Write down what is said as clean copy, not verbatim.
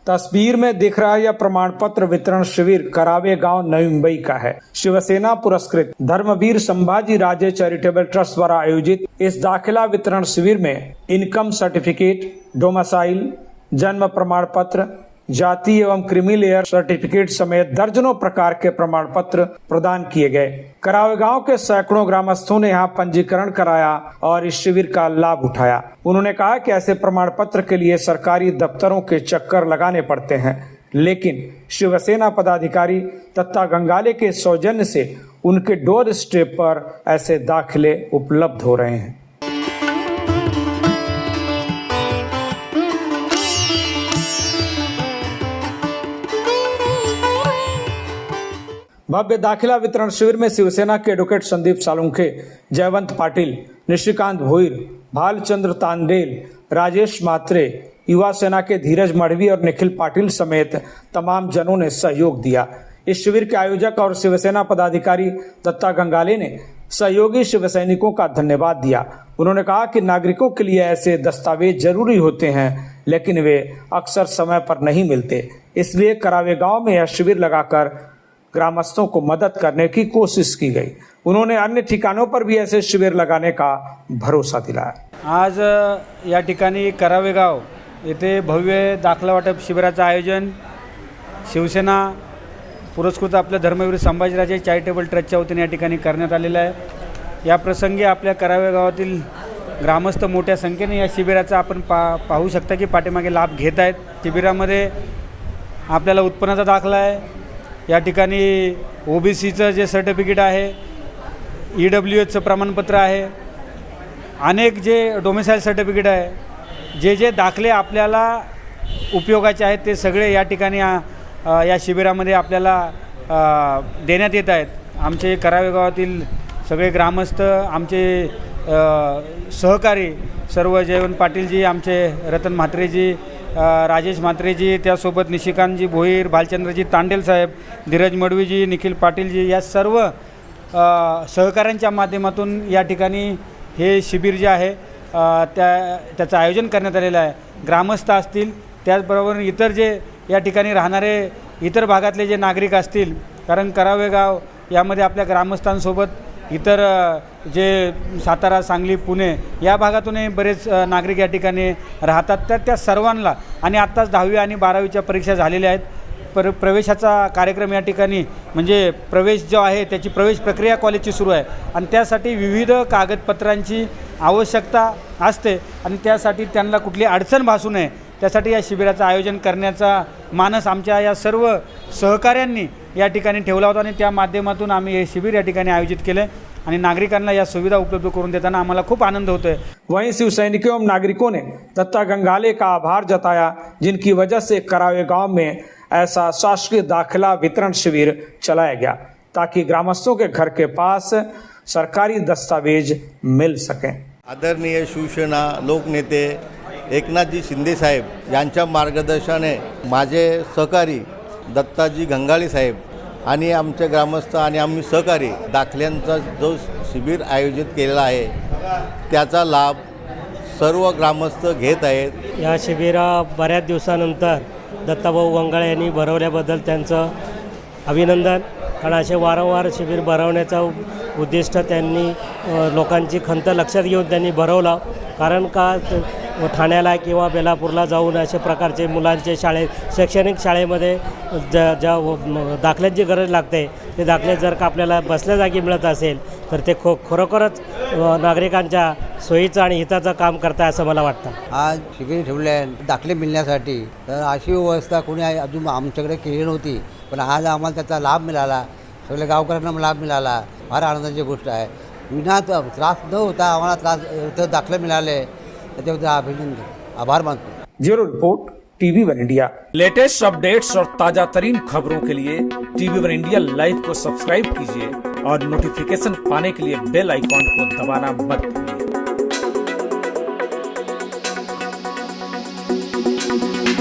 तस्वीर में दिख रहा यह प्रमाण पत्र वितरण शिविर करावे गांव नवी मुंबई का है। शिवसेना पुरस्कृत धर्मवीर संभाजी राजे चैरिटेबल ट्रस्ट द्वारा आयोजित इस दाखिला वितरण शिविर में इनकम सर्टिफिकेट, डोमिसाइल, जन्म प्रमाण पत्र, जाति एवं क्रीमी लेयर सर्टिफिकेट समेत दर्जनों प्रकार के प्रमाण पत्र प्रदान किए गए। करावे गांव के सैकड़ों ग्रामस्थों ने यहां पंजीकरण कराया और इस शिविर का लाभ उठाया। उन्होंने कहा कि ऐसे प्रमाण पत्र के लिए सरकारी दफ्तरों के चक्कर लगाने पड़ते हैं, लेकिन शिवसेना पदाधिकारी दत्ता गंगाले के सौजन्य से उनके डोर स्टेप पर ऐसे दाखिले उपलब्ध हो रहे हैं। भव्य दाखिला वितरण शिविर में शिवसेना के एडवोकेट संदीप सालुंखे, जयवंत पाटिल, निशिकांत भोईर, भालचंद्र तांडेल, राजेश मात्रे, युवा सेना के धीरज मढ़वी और निखिल पाटिल समेत तमाम जनों ने सहयोग दिया। इस शिविर के आयोजक और शिवसेना पदाधिकारी दत्ता गंगाले ने सहयोगी शिवसैनिकों का धन्यवाद दिया। उन्होंने कहा कि नागरिकों के लिए ऐसे दस्तावेज जरूरी होते हैं, लेकिन वे अक्सर समय पर नहीं मिलते, इसलिए करावे गांव में यह शिविर लगाकर ग्रामस्थों को मदद करने की कोशिश की गई। उन्होंने अन्य ठिकानों पर भी ऐसे शिविर लगाने का भरोसा दिलाया। आज या ठिकाणी करावे गाव येथे भव्य दाखला वाटप शिबिराचं आयोजन शिवसेना पुरस्कृत आपल्या धर्मवीर संभाजीराजे चॅरिटेबल ट्रस्टच्या वतीने या ठिकाणी करण्यात आलेलं आहे। या प्रसंगी आपल्या करावे गावातील ग्रामस्थ मोठ्या संख्येने या शिबिराचा आपण पाहू शकता की पाठीमागे लाभ घेत आहेत। शिबिरामध्ये आपल्याला उत्पन्नाचा दाखला आहे, या ठिकाणी OBCचं जे सर्टिफिकेट आहे, EWHचं प्रमाणपत्र आहे, अनेक जे डोमिसाइल सर्टिफिकेट आहे, जे दाखले आपल्याला उपयोगाचे आहेत ते सगळे या ठिकाणी या शिबिरामध्ये आपल्याला देण्यात येत आहेत। आमचे करावे गावातील सगळे ग्रामस्थ, आमचे सहकारी सर्व जयवंत पाटीलजी, आमचे रतन म्हात्रेजी, राजेश म्हात्रेजी, त्यासोबत निशिकांतजी भोईर, भालचंद्रजी तांडेल साहेब, धीरज मडवीजी, निखिल पाटीलजी या सर्व सहकाऱ्यांच्या माध्यमातून या ठिकाणी हे शिबिर जे आहे त्याचं आयोजन करण्यात आलेलं आहे। ग्रामस्थ असतील, त्याचबरोबर इतर जे या ठिकाणी राहणारे इतर भागातले जे नागरिक असतील, कारण करावे गाव यामध्ये आपल्या ग्रामस्थांसोबत इतर जे सातारा, सांगली, पुणे या भागातूनही बरेच नागरिक या ठिकाणी राहतात, तर त्या सर्वांना आणि आत्ताच 10वी आणि 12वीच्या परीक्षा झालेल्या आहेत। प्रवेशाचा कार्यक्रम या ठिकाणी म्हणजे प्रवेश जो आहे त्याची प्रवेश प्रक्रिया कॉलेजची सुरू आहे आणि त्यासाठी विविध कागदपत्रांची आवश्यकता असते आणि त्यासाठी त्यांना कुठली अडचण भासू नये त्यासाठी या शिबिराचं आयोजन करण्याचा मानस आमच्या या सर्व सहकाऱ्यांनी या ठिकाणी ठेवला होता आणि त्या माध्यमातून आम्ही हे शिबिर या ठिकाणी आयोजित केले आणि नागरिकांना या सुविधा उपलब्ध करून देताना आम्हाला खूप आनंद होतोय। वहीं शिवसैनिकों एवं नागरिकों ने दत्ता गंगाले का आभार जताया, जिनकी वजह से करावे गांव में ऐसा शासकीय दाखिला वितरण शिविर चलाया गया ताकि ग्रामस्थों के घर के पास सरकारी दस्तावेज मिल सकें। आदरणीय शिवसेना लोकनेते एकनाथजी शिंदे साहेब यांच्या मार्गदर्शनाने माझे सहकारी दत्ताजी गंगाळे साहेब आणि आमचे ग्रामस्थ आणि आम्ही सहकारी दाखल्यांचा जो शिबिर आयोजित केलेला आहे त्याचा लाभ सर्व ग्रामस्थ घेत आहेत। या शिबिरा बऱ्याच दिवसानंतर दत्ताभाऊ गंगाळे यांनी भरवल्याबद्दल त्यांचं अभिनंदन। कारण असे वारंवार शिबिर भरवण्याचा उद्दिष्ट त्यांनी लोकांची खंत लक्षात घेऊन त्यांनी भरवला। कारण का ठाण्याला किंवा बेलापूरला जाऊन अशा प्रकारचे मुलांचे शैक्षणिक शाळेमध्ये ज्या दाखल्यांची गरज लागते ते दाखले जर का आपल्याला बसल्या जागी मिळत असेल तर ते खरोखरच नागरिकांच्या सोयीचं आणि हिताचं काम करतं असं मला वाटतं। आज शिबिर ठेवले आहे दाखले मिळण्यासाठी, तर अशी व्यवस्था कोणी अजून आमच्याकडे केली नव्हती, पण आज आम्हाला त्याचा लाभ मिळाला, सगळ्या गावकऱ्यांना लाभ मिळाला, फार आनंदाची गोष्ट आहे। विना त्रास न होता आम्हाला दाखले मिळाले, त्याच्याबद्दल अभिनंदन, आभार मानतो। Bureau report, TV1 India. Latest updates और ताजा तरीन खबरों के लिए TV1 इंडिया लाइव को सब्सक्राइब कीजिए और नोटिफिकेशन पाने के लिए बेल आइकॉन को दबाना मत भूलिए।